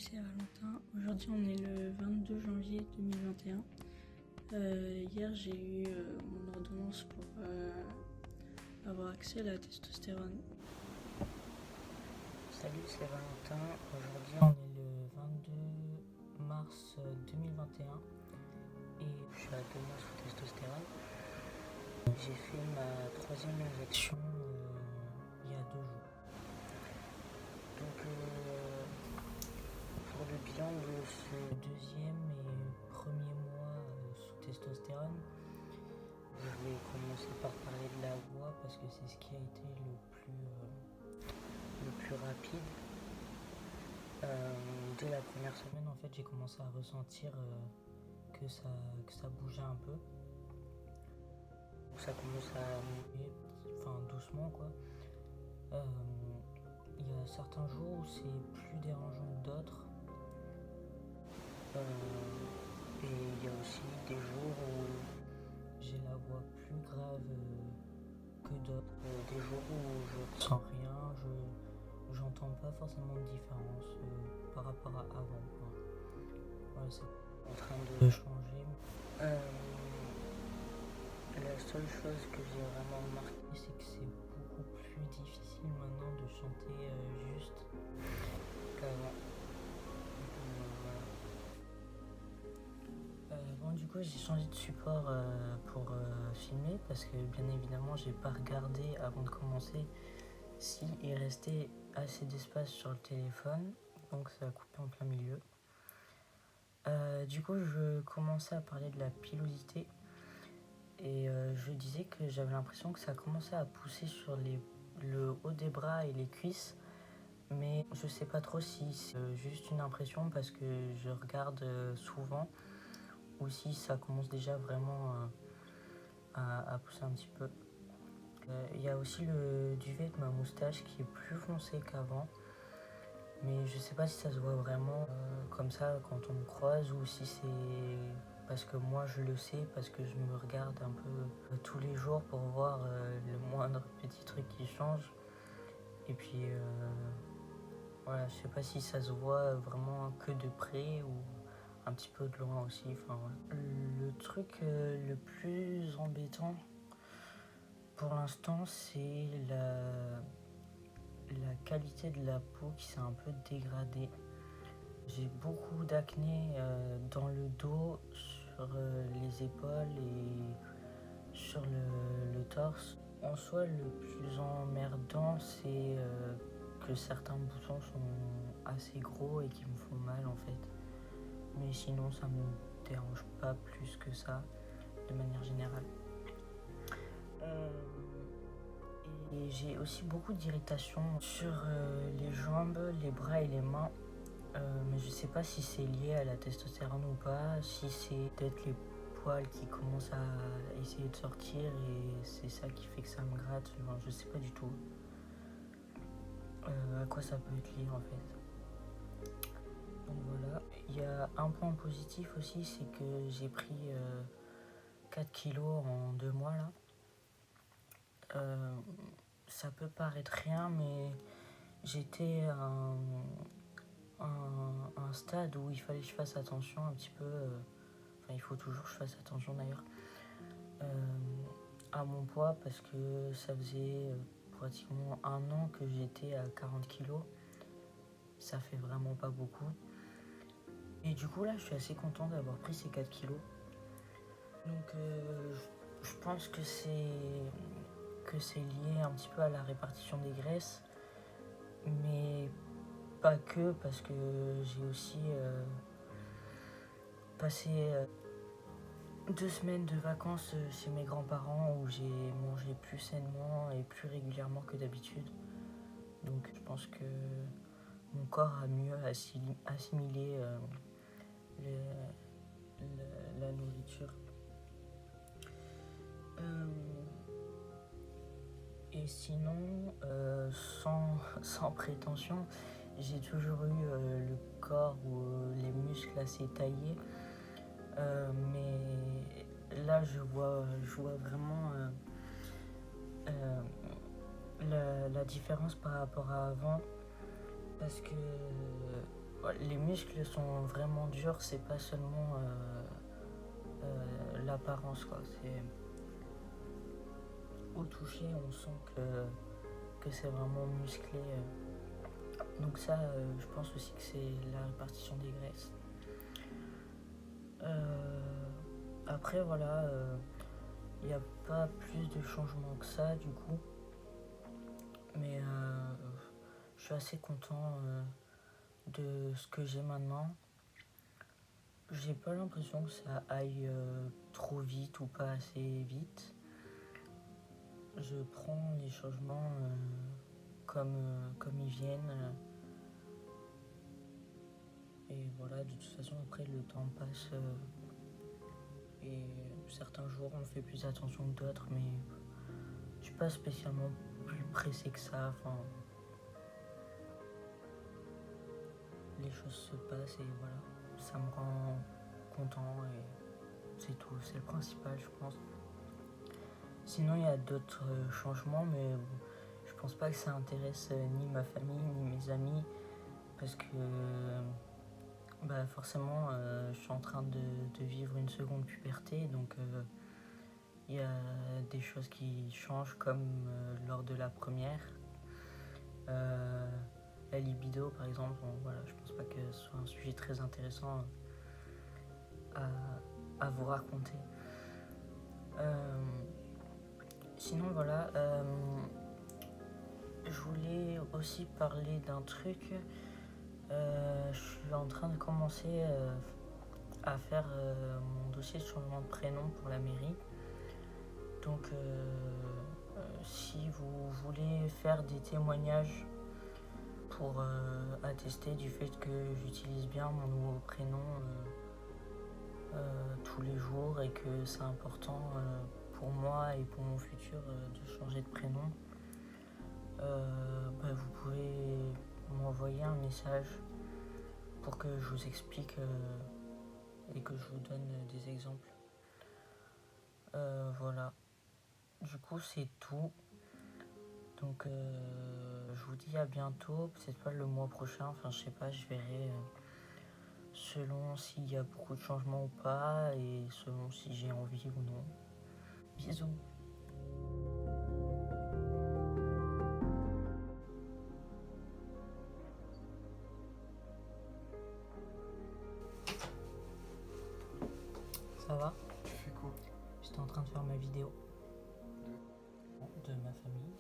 c'est Valentin. Aujourd'hui, on est le 22 janvier 2021. Hier, j'ai eu mon ordonnance pour avoir accès à la testostérone. Salut, c'est Valentin. Aujourd'hui, on est le 22 mars 2021 et je suis à 2 mois sous testostérone. J'ai fait ma 3e injection il y a 2 jours. Donc, pour le bilan de ce 2e et 1er mois sous testostérone, je vais commencer par parler de la voix parce que c'est ce qui a été le plus rapide. Dès la première semaine, en fait, j'ai commencé à ressentir que ça bougeait un peu. Donc ça commence à monter, doucement quoi. Il y a certains jours où c'est plus dérangeant que d'autres. Et il y a aussi des jours où j'ai la voix plus grave que d'autres. Des jours où je ressens rien, j'entends pas forcément de différence par rapport à avant. Voilà, c'est en train de changer. La seule chose que j'ai vraiment remarqué, c'est que c'est beaucoup plus difficile maintenant de chanter juste qu'avant. Bon, du coup, j'ai changé de support pour filmer parce que bien évidemment, j'ai pas regardé avant de commencer s'il restait assez d'espace sur le téléphone, donc ça a coupé en plein milieu. Du coup, je commençais à parler de la pilosité et je disais que j'avais l'impression que ça commençait à pousser sur le haut des bras et les cuisses, mais je sais pas trop si c'est juste une impression parce que je regarde souvent ou si ça commence déjà vraiment à pousser un petit peu. Il y a aussi le duvet de ma moustache qui est plus foncé qu'avant, mais je sais pas si ça se voit vraiment comme ça quand on me croise ou si c'est parce que moi je le sais, parce que je me regarde un peu tous les jours pour voir le moindre petit truc qui change. Et puis voilà, je sais pas si ça se voit vraiment que de près ou un petit peu de loin aussi. Enfin, voilà. Le truc le plus embêtant pour l'instant, c'est la qualité de la peau qui s'est un peu dégradée. J'ai beaucoup d'acné dans le dos, sur les épaules et sur le torse. En soi, le plus emmerdant, c'est que certains boutons sont assez gros et qui me font mal en fait. Mais sinon, ça me dérange pas plus que ça, de manière générale. Et j'ai aussi beaucoup d'irritation sur les jambes, les bras et les mains. Mais je sais pas si c'est lié à la testostérone ou pas, si c'est peut-être les poils qui commencent à essayer de sortir et c'est ça qui fait que ça me gratte. Enfin, je sais pas du tout à quoi ça peut être lié en fait. Donc voilà. Il y a un point positif aussi, c'est que j'ai pris 4 kilos en 2 mois là. Ça peut paraître rien, mais j'étais à un stade où il fallait que je fasse attention un petit peu. Enfin, il faut toujours que je fasse attention d'ailleurs à mon poids parce que ça faisait pratiquement 1 an que j'étais à 40 kilos. Ça fait vraiment pas beaucoup. Et du coup, là, je suis assez content d'avoir pris ces 4 kilos. Donc, je pense que c'est lié un petit peu à la répartition des graisses, mais pas que, parce que j'ai aussi passé 2 semaines de vacances chez mes grands-parents où j'ai mangé plus sainement et plus régulièrement que d'habitude. Donc, je pense que mon corps a mieux assimilé la nourriture. Et sinon, sans prétention, j'ai toujours eu le corps ou les muscles assez taillés. Mais là, je vois vraiment la différence par rapport à avant. Parce que Ouais, les muscles sont vraiment durs, c'est pas seulement l'apparence, quoi. C'est au toucher, on sent que c'est vraiment musclé. Donc ça, je pense aussi que c'est la répartition des graisses. Après, voilà, il n'y a pas plus de changements que ça, du coup. Mais je suis assez content de ce que j'ai maintenant. J'ai pas l'impression que ça aille trop vite ou pas assez vite. Je prends les changements comme ils viennent. Et voilà, de toute façon, après, le temps passe. Et certains jours, on fait plus attention que d'autres, mais je suis pas spécialement plus pressé que ça. Enfin, les choses se passent et voilà, ça me rend content et c'est tout. C'est le principal, je pense. Sinon, il y a d'autres changements, mais je pense pas que ça intéresse ni ma famille ni mes amis parce que forcément, je suis en train de vivre une seconde puberté, donc il y a des choses qui changent comme lors de la première. La libido, par exemple, voilà, je pense pas que ce soit un sujet très intéressant à vous raconter. Sinon, voilà, je voulais aussi parler d'un truc. Je suis en train de commencer à faire mon dossier de changement de prénom pour la mairie. Donc, si vous voulez faire des témoignages pour attester du fait que j'utilise bien mon nouveau prénom tous les jours et que c'est important pour moi et pour mon futur de changer de prénom, vous pouvez m'envoyer un message pour que je vous explique et que je vous donne des exemples. Voilà. Du coup, c'est tout. Donc, je vous dis à bientôt. Peut-être pas le mois prochain. Enfin, je sais pas, je verrai selon s'il y a beaucoup de changements ou pas et selon si j'ai envie ou non. Bisous. Ça va? Tu fais quoi? J'étais en train de faire ma vidéo de ma famille.